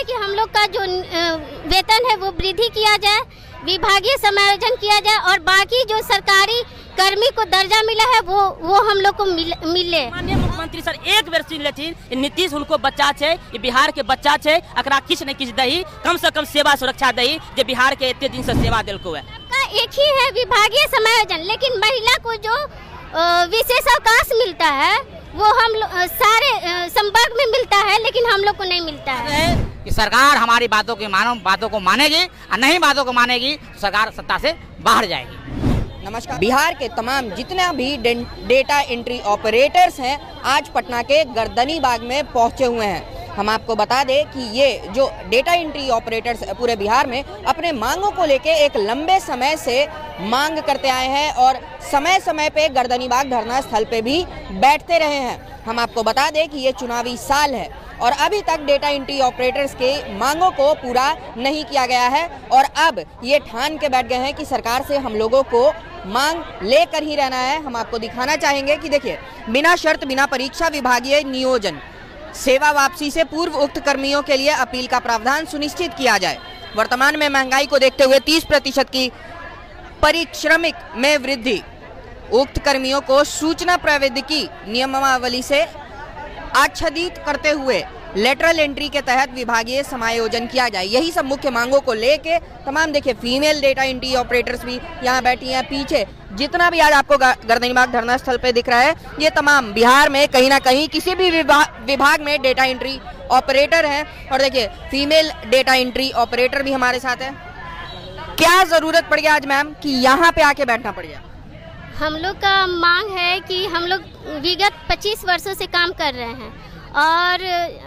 है कि हम लोग का जो वेतन है वो वृद्धि किया जाए, विभागीय समायोजन किया जाए और बाकी जो सरकारी कर्मी को दर्जा मिला है वो हम लोग को मिले। माननीय मुख्यमंत्री सर एक बेर सुन लेथिन, नीतीश उनको बच्चा छे, ये बिहार के बच्चा छे, एकरा किछ न किछ दही, कम से कम सेवा सुरक्षा दही, जो बिहार के इतने दिन से सेवा दिलको है। एक ही है विभागीय समायोजन, लेकिन महिला को जो विशेष अवकाश मिलता है वो हम सारे संपर्क में मिलता है, लेकिन हम लोग को नहीं मिलता है। कि सरकार हमारी बातों को मानेगी और नहीं बातों को मानेगी, सरकार सत्ता से बाहर जाएगी। नमस्कार। बिहार के तमाम जितना भी डेटा एंट्री ऑपरेटर्स हैं आज पटना के गर्दनीबाग में पहुंचे हुए हैं। हम आपको बता दें कि ये जो डेटा एंट्री ऑपरेटर्स पूरे बिहार में अपने मांगों को लेके एक लंबे समय से मांग करते आए हैं और समय समय पे गर्दनीबाग धरना स्थल पे भी बैठते रहे हैं। हम आपको बता दें कि ये चुनावी साल है और अभी तक डेटा एंट्री ऑपरेटर्स के मांगों को पूरा नहीं किया गया है और अब ये ठान के बैठ गए हैं कि सरकार से हम लोगों को मांग लेकर ही रहना है। हम आपको दिखाना चाहेंगे कि देखिए, बिना शर्त बिना परीक्षा विभागीय नियोजन, सेवा वापसी से पूर्व उक्त कर्मियों के लिए अपील का प्रावधान सुनिश्चित किया जाए। वर्तमान में महंगाई को देखते हुए 30% की परिश्रमिक में वृद्धि, उक्त कर्मियों को सूचना प्रौद्योगिकी नियमावली से आच्छादित करते हुए लेटरल एंट्री के तहत विभागीय समायोजन किया जाए। यही सब मुख्य मांगों को लेके तमाम देखिए फीमेल डेटा एंट्री ऑपरेटर्स भी यहाँ बैठी हैं। पीछे जितना भी आज आपको गर्दनीबाग धरना स्थल पे दिख रहा है, ये तमाम बिहार में कहीं ना कहीं किसी भी विभाग में डेटा एंट्री ऑपरेटर हैं। और देखिए फीमेल डेटा एंट्री ऑपरेटर भी हमारे साथ है। क्या जरूरत पड़ गया आज मैम कि यहाँ पे आके बैठना पड़ गया? हम लोग का मांग है कि हम लोग विगत 25 वर्षों से काम कर रहे हैं और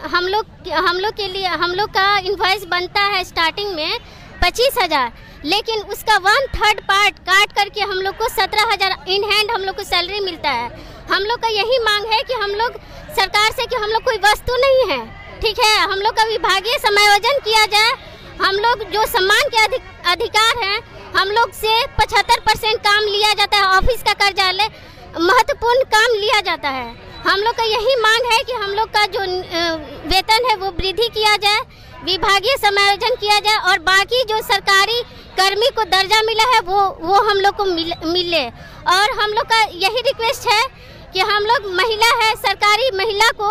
हम लोग के लिए हम लोग का इनवॉइस बनता है स्टार्टिंग में 25,000, लेकिन उसका 1/3 पार्ट काट करके हम लोग को 17,000 इन हैंड हम लोग को सैलरी मिलता है। हम लोग का यही मांग है कि हम लोग सरकार से कि हम लोग कोई वस्तु नहीं है, ठीक है, हम लोग का विभागीय समायोजन किया जाए। हम लोग जो सम्मान के अधिकार हैं, हम लोग से 75% काम लिया जाता है, ऑफिस का कार्यालय महत्वपूर्ण काम लिया जाता है। हम लोग का यही मांग है कि हम लोग का जो वेतन है वो वृद्धि किया जाए, विभागीय समायोजन किया जाए और बाकी जो सरकारी कर्मी को दर्जा मिला है वो हम लोग को मिले। और हम लोग का यही रिक्वेस्ट है कि हम लोग महिला है, सरकारी महिला को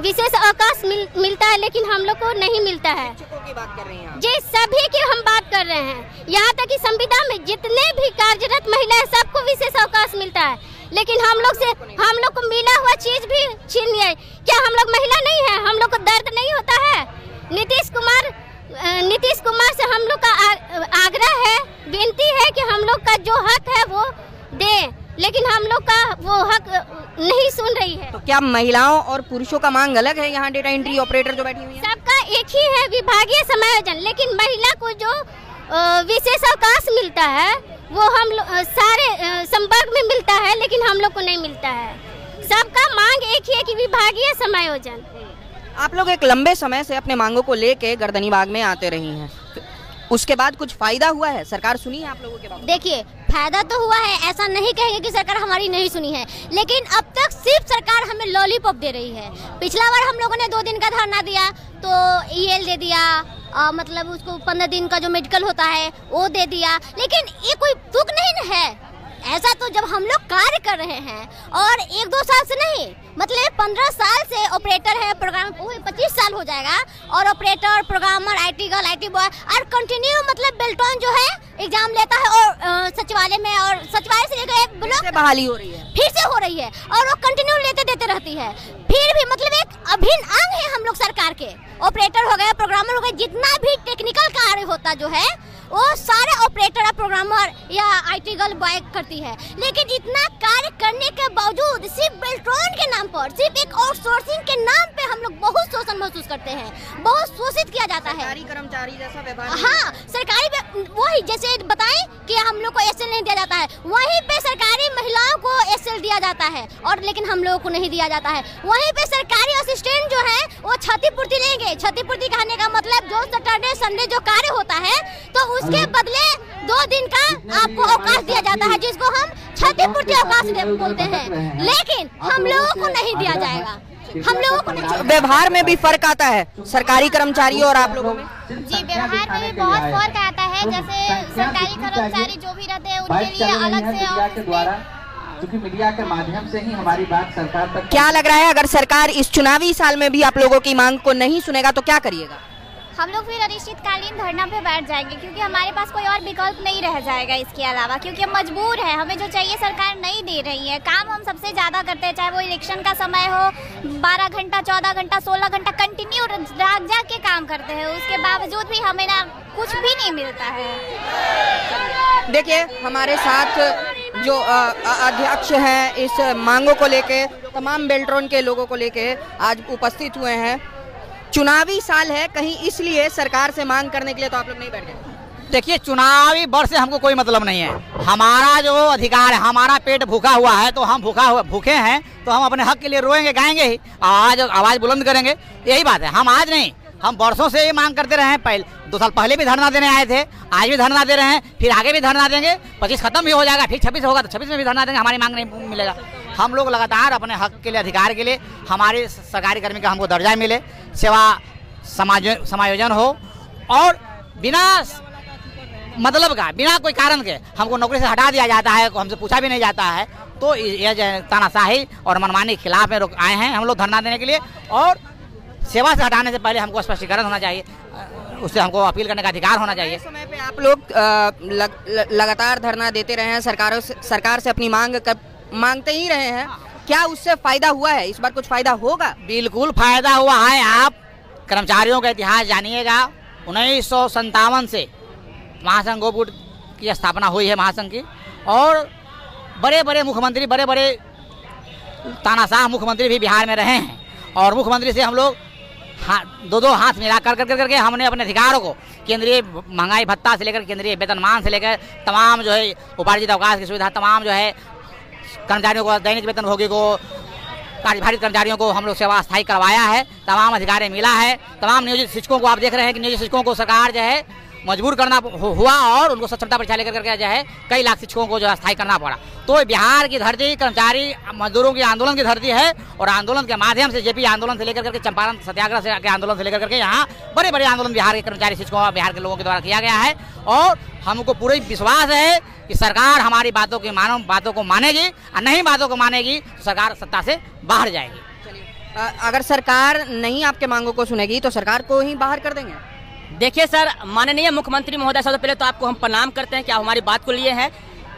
विशेष अवकाश मिलता है, लेकिन हम लोग को नहीं मिलता है। की बात कर रही हैं जी, सभी की हम बात कर रहे हैं। यहाँ तक कि संविधान में जितने भी कार्यरत महिला है सबको विशेष अवकाश मिलता है, लेकिन हम लोग को मिला हुआ चीज भी छीन लिया। क्या हम लोग महिला नहीं है? हम लोग को दर्द नहीं होता है? नीतीश कुमार से हम लोग का आग्रह है, विनती है कि हम लोग का जो हक है वो दे, लेकिन हम लोग का वो हक नहीं सुन रही है। तो क्या महिलाओं और पुरुषों का मांग अलग है? यहाँ डेटा एंट्री ऑपरेटर जो बैठी हुई है सबका एक ही है विभागीय समायोजन, लेकिन महिला को जो विशेष अवकाश मिलता है वो हम सारे संपर्क में मिलता है, लेकिन हम लोग को नहीं मिलता है। सबका मांग एक ही है कि विभागीय समायोजन। आप लोग एक लंबे समय से अपने मांगों को लेके गर्दनीबाग में आते रही हैं, उसके बाद कुछ फायदा हुआ है? सरकार सुनी है आप लोगों के बात? देखिए, फायदा तो हुआ है, ऐसा नहीं कहेंगे कि सरकार हमारी नहीं सुनी है, लेकिन अब तक सिर्फ सरकार हमें लॉलीपॉप दे रही है। पिछला बार हम लोगों ने 2 दिन का धरना दिया तो EL दे दिया, मतलब उसको 15 दिन का जो मेडिकल होता है वो दे दिया, लेकिन ये कोई तुक नहीं है। ऐसा तो जब हम लोग कार्य कर रहे हैं और 1-2 साल से नहीं, मतलब 15 साल से ऑपरेटर है, प्रोग्राम 25 साल हो जाएगा और operator, programmer, IT girl, IT boy और कंटिन्यू मतलब बेल्टॉन जो है एग्जाम लेता है और सचिवालय में, और सचिवालय से लेकर एक ब्लॉक बहाली हो रही है, फिर से हो रही है और वो कंटिन्यू देते रहती है। फिर भी मतलब एक अभिन्न अंग है हम लोग सरकार के। ऑपरेटर हो गए, प्रोग्रामर हो गए, जितना भी टेक्निकल कार्य होता जो है वो सारे ऑपरेटर या प्रोग्रामर या IT गर्ल बॉय करती है, लेकिन इतना कार्य करने के बावजूद सिर्फ बेल्ट्रॉन के नाम पर, सिर्फ एक आउटसोर्सिंग के नाम पे हम लोग बहुत शोषण महसूस करते हैं, बहुत शोषित किया जाता है। सरकारी कर्मचारी जैसा व्यवहार। हाँ, सरकारी वही जैसे बताएं कि हम लोग को SL नहीं दिया जाता है, वहीं पे सरकारी महिलाओं को SL दिया जाता है और लेकिन हम लोगों को नहीं दिया जाता है। वहीं पे सरकारी असिस्टेंट जो है वो क्षतिपूर्ति लेंगे। क्षतिपूर्ति कहने का मतलब जो सैटरडे संडे जो कार्य होता है तो उसके बदले 2 दिन का आपको अवकाश दिया जाता है, जिसको हम क्षतिपूर्ति अवकाश बोलते हैं, लेकिन हम लोगों को नहीं दिया जाएगा। हम लोगों को व्यवहार में भी फर्क आता है सरकारी कर्मचारियों और आप लोगों में? जी, व्यवहार में भी बहुत फर्क आता है। जैसे सरकारी कर्मचारी जो भी रहते हैं उनके लिए अलग से ऑफिस में, क्योंकि मीडिया के माध्यम से ही हमारी बात सरकार तक। क्या लग रहा है अगर सरकार इस चुनावी साल में भी आप लोगों की मांग को नहीं सुनेगा तो क्या करिएगा? हम लोग फिर अनिश्चितकालीन धरना पे बैठ जाएंगे, क्योंकि हमारे पास कोई और विकल्प नहीं रह जाएगा इसके अलावा, क्योंकि हम मजबूर हैं। हमें जो चाहिए सरकार नहीं दे रही है। काम हम सबसे ज़्यादा करते हैं, चाहे वो इलेक्शन का समय हो, 12 घंटा 14 घंटा 16 घंटा कंटिन्यू जाग के काम करते हैं, उसके बावजूद भी हमें ना कुछ भी नहीं मिलता है। देखिए हमारे साथ जो अध्यक्ष हैं इस मांगों को लेके, तमाम बेल्ट्रॉन के लोगों को लेके आज उपस्थित हुए हैं। चुनावी साल है, कहीं इसलिए सरकार से मांग करने के लिए तो आप लोग नहीं बैठ गए? देखिए, चुनावी वर्ष से हमको कोई मतलब नहीं है। हमारा जो अधिकार है, हमारा पेट भूखा हुआ है, तो हम भूखे हैं तो हम अपने हक के लिए रोएंगे, गाएंगे ही, आवाज बुलंद करेंगे। यही बात है। हम आज नहीं, हम वर्षों से ये मांग करते रहे हैं। 2 साल पहले भी धरना देने आए थे, आज भी धरना दे रहे हैं, फिर आगे भी धरना देंगे। 25 खत्म भी हो जाएगा, फिर 26 होगा तो 26 में भी धरना देंगे। हमारी मांग नहीं मिलेगा। हम लोग लगातार अपने हक के लिए, अधिकार के लिए, हमारे सरकारी कर्मी का हमको दर्जा मिले, सेवा समायोजन हो, और बिना मतलब का, बिना कोई कारण के हमको नौकरी से हटा दिया जाता है, हमसे पूछा भी नहीं जाता है, तो यह तानाशाही और मनमानी के खिलाफ में आए हैं हम लोग धरना देने के लिए। और सेवा से हटाने से पहले हमको स्पष्टीकरण होना चाहिए, उससे हमको अपील करने का अधिकार होना चाहिए। समय पे आप लोग लगातार धरना देते रहे हैं, सरकार से अपनी मांगते ही रहे हैं। क्या उससे फायदा हुआ है? इस बार कुछ फायदा होगा? बिल्कुल फायदा हुआ है। आप कर्मचारियों का इतिहास जानिएगा। 1957 से महासंघ गोपुर की स्थापना हुई है, महासंघ की, और बड़े बड़े मुख्यमंत्री, बड़े बड़े तानाशाह मुख्यमंत्री भी बिहार में रहे हैं, और मुख्यमंत्री से हम लोग दो हाथ मिला करके हमने अपने अधिकारों को, केंद्रीय महंगाई भत्ता से लेकर केंद्रीय वेतनमान से लेकर तमाम जो है उपार्जित अवकाश की सुविधा, तमाम जो है कर्मचारियों को दैनिक वेतन भोगी को, कार्यभारित कर्मचारियों को हम लोग सेवा स्थायी करवाया है। तमाम अधिकार मिला है। तमाम नियोजित शिक्षकों को आप देख रहे हैं कि नियोजित शिक्षकों को सरकार जो है मजबूर करना हुआ, और उनको सक्षमता परीक्षा लेकर करके जो है कई लाख शिक्षकों को जो है स्थायी करना पड़ा। तो बिहार की धरती कर्मचारी मजदूरों की आंदोलन की धरती है, और आंदोलन के माध्यम से जेपी आंदोलन से लेकर करके चंपारण सत्याग्रह से के आंदोलन से लेकर करके यहाँ बड़े बड़े आंदोलन बिहार के कर्मचारी शिक्षकों और बिहार के लोगों के द्वारा किया गया है। और हमको पूरा विश्वास है कि सरकार हमारी बातों को मानेगी, और नहीं बातों को मानेगी तो सरकार सत्ता से बाहर जाएगी। अगर सरकार नहीं आपके मांगों को सुनेगी तो सरकार को ही बाहर कर देंगे? देखिए सर, माननीय मुख्यमंत्री महोदय, सबसे पहले तो आपको हम प्रणाम करते हैं कि आप हमारी बात को लिए हैं,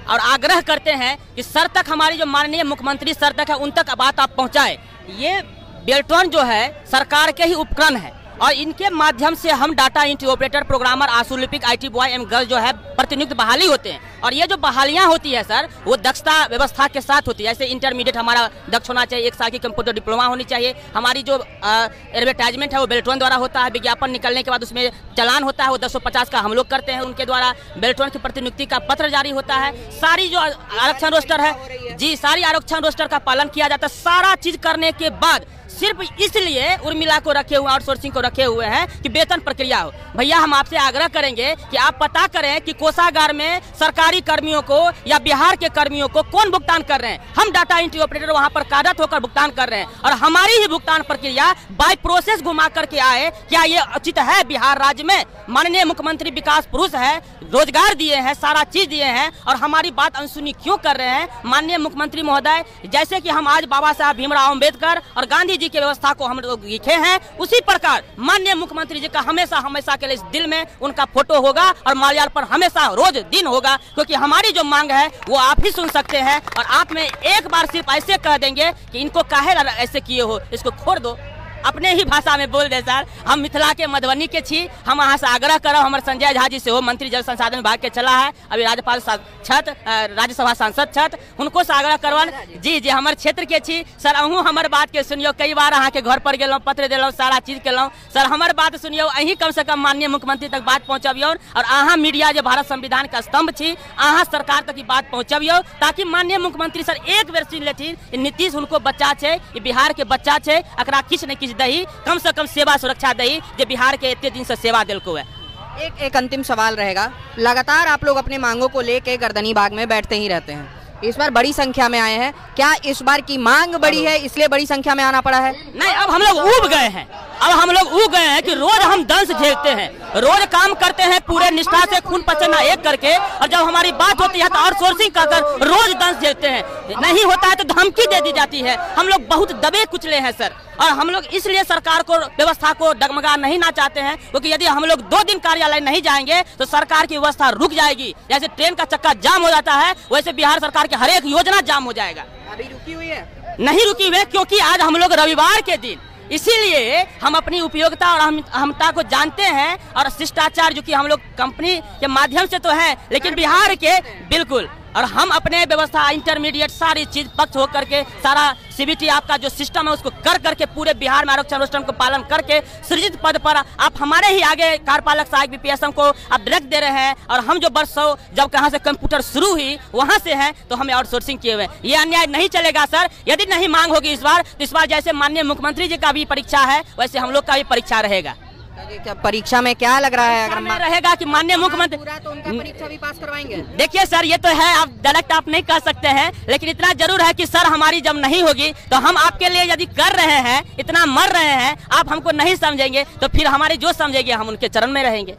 और आग्रह करते हैं कि सर तक, हमारी जो माननीय मुख्यमंत्री सर तक है, उन तक बात आप पहुंचाएं। ये बेल्ट्रॉन जो है सरकार के ही उपकरण है, और इनके माध्यम से हम डाटा एंट्री ऑपरेटर, प्रोग्रामर, आशुलिपिक, IT बॉय एवं गर्ल जो है प्रतिनियुक्त बहाली होते हैं। और ये जो बहालियां होती है सर, वो दक्षता व्यवस्था के साथ होती है। जैसे इंटरमीडिएट हमारा दक्ष होना चाहिए, 1 साल की कंप्यूटर डिप्लोमा होनी चाहिए। हमारी जो एडवर्टाइजमेंट है वो बेल्ट्रॉन द्वारा होता है। विज्ञापन निकलने के बाद उसमें चालान होता है, वो 250 का हम लोग करते हैं उनके द्वारा। बेल्ट्रॉन की प्रतिनियुक्ति का पत्र जारी होता है। सारी जो आरक्षण रोस्टर है जी, सारी आरक्षण रोस्टर का पालन किया जाता है। सारा चीज करने के बाद सिर्फ इसलिए उर्मिला को रखे हुए, आउटसोर्सिंग को रखे हुए हैं कि वेतन प्रक्रिया हो। भैया, हम आपसे आग्रह करेंगे कि आप पता करें कि कोषागार में सरकारी कर्मियों को या बिहार के कर्मियों को कौन भुगतान कर रहे हैं। हम डाटा एंट्री ऑपरेटर वहां पर कार्यरत होकर भुगतान कर रहे हैं, और हमारी ही भुगतान प्रक्रिया बाय प्रोसेस घुमा करके आए। क्या ये उचित है बिहार राज्य में? माननीय मुख्यमंत्री विकास पुरुष है, रोजगार दिए हैं, सारा चीज दिए हैं, और हमारी बात अनसुनी क्यों कर रहे हैं? माननीय मुख्यमंत्री महोदय, जैसे कि हम आज बाबा साहब भीमराव अम्बेडकर और गांधी जी की व्यवस्था को हम लोग लिखे हैं, उसी प्रकार माननीय मुख्यमंत्री जी का हमेशा के लिए इस दिल में उनका फोटो होगा, और माल्यार्पण हमेशा रोज दिन होगा, क्योंकि हमारी जो मांग है वो आप ही सुन सकते हैं। और आप में एक बार सिर्फ ऐसे कह देंगे कि इनको काहे ऐसे किए हो, इसको छोड़ दो, अपने ही भाषा में बोल दे सर। हम मिथिला के मधुबनी के छी। हम अहाँ से आग्रह करब, हमारे संजय झा जी से हो मंत्री जल संसाधन विभाग के चला है, अभी राज्यपाल छत, राज्यसभा सांसद छत, उनको से आग्रह करवन जी हमारे क्षेत्र के छी सर। अहूँ हमारे बात के सुनियो। कई बार अहाँ के घर पर गेलौं, पत्र दिलौं, सारा चीज केलौं सर। हमारे बात सुनियो, अहीं कम से कम माननीय मुख्यमंत्री तक बात पहुँचबियो, और अहाँ मीडिया जो भारत संविधान का स्तंभ छी, अहाँ सरकार तक बात पहुँचबियो, ताकि माननीय मुख्यमंत्री सर एक बेर सुन लेथिन। नीतीश उनको बच्चा है, बिहार के बच्चा है, एकरा किछ न किछ दही, कम से कम सेवा सुरक्षा दही, जो बिहार के इतने दिन से सेवा दिलको है। एक अंतिम सवाल रहेगा। लगातार आप लोग अपने मांगों को लेके गर्दनी बाग में बैठते ही रहते हैं, इस बार बड़ी संख्या में आए हैं, क्या इस बार की मांग बड़ी है इसलिए बड़ी संख्या में आना पड़ा है? नहीं, अब हम लोग ऊब गए हैं। अब हम लोग ऊब गए हैं कि रोज हम दंश झेलते हैं, रोज काम करते हैं पूरे निष्ठा से, खून पसीना एक करके, और जब हमारी बात होती है तो आउटसोर्सिंग कर रोज दंश झेलते हैं। नहीं होता है तो धमकी दे दी जाती है। हम लोग बहुत दबे कुचले हैं सर, और हम लोग इसलिए सरकार को, व्यवस्था को डगमगा नहीं ना चाहते हैं, क्योंकि यदि हम लोग 2 दिन कार्यालय नहीं जाएंगे तो सरकार की व्यवस्था रुक जाएगी। जैसे ट्रेन का चक्का जाम हो जाता है वैसे बिहार सरकार की हर एक योजना जाम हो जाएगा। अभी रुकी हुई है? नहीं रुकी हुई है, क्योंकि आज हम लोग रविवार के दिन, इसीलिए हम अपनी उपयोगिता और अहमता को जानते हैं, और शिष्टाचार जो कि हम लोग कंपनी के माध्यम से तो है, लेकिन बिहार के बिल्कुल, और हम अपने व्यवस्था इंटरमीडिएट सारी चीज पक्ष होकर के, सारा सीबीटी आपका जो सिस्टम है उसको कर करके पूरे बिहार में आरक्षण अनुष्ठान को पालन करके सृजित पद पर आप हमारे ही आगे कार्यपालक सहायक बीपीएसएम को आप डायरेक्ट दे रहे हैं, और हम जो वर्षों जब कहाँ से कंप्यूटर शुरू हुई वहां से हैं तो हमें आउटसोर्सिंग किए हुए। ये अन्याय नहीं चलेगा सर। यदि नहीं मांग होगी इस बार, तो इस बार जैसे माननीय मुख्यमंत्री जी का भी परीक्षा है वैसे हम लोग का भी परीक्षा रहेगा। क्या परीक्षा में क्या लग रहा है? अगर रहेगा कि माननीय मुख्यमंत्री पूरा तो उनका परीक्षा भी पास करवाएंगे। देखिए सर, ये तो है, आप डायरेक्ट आप नहीं कह सकते हैं, लेकिन इतना जरूर है कि सर हमारी जब नहीं होगी तो हम आपके लिए यदि कर रहे हैं, इतना मर रहे हैं, आप हमको नहीं समझेंगे तो फिर हमारी जो समझेंगे हम उनके चरण में रहेंगे।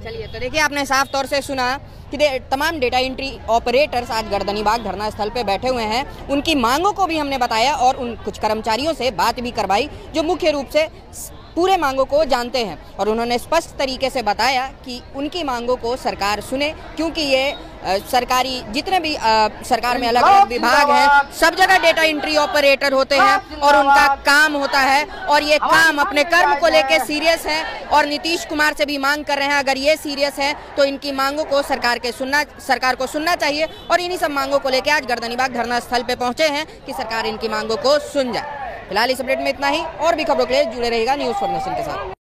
चलिए, तो देखिए आपने साफ तौर से सुना कि तमाम डेटा एंट्री ऑपरेटर्स आज गर्दनीबाग धरना स्थल पे बैठे हुए हैं। उनकी मांगों को भी हमने बताया और उन कुछ कर्मचारियों से बात भी करवाई जो मुख्य रूप से पूरे मांगों को जानते हैं, और उन्होंने स्पष्ट तरीके से बताया कि उनकी मांगों को सरकार सुने, क्योंकि ये सरकारी जितने भी सरकार में अलग अलग विभाग हैं सब जगह डेटा एंट्री ऑपरेटर होते हैं और उनका काम होता है, और ये काम अपने कर्म को लेके सीरियस है, और नीतीश कुमार से भी मांग कर रहे हैं अगर ये सीरियस है तो इनकी मांगों को सरकार को सुनना चाहिए। और इन्हीं सब मांगों को लेकर आज गर्दनीबाग धरना स्थल पे पहुंचे हैं कि सरकार इनकी मांगों को सुन जाए। फिलहाल इस अपडेट में इतना ही, और भी खबरों के लिए जुड़े रहेगा न्यूज़ फॉर नेशन के साथ।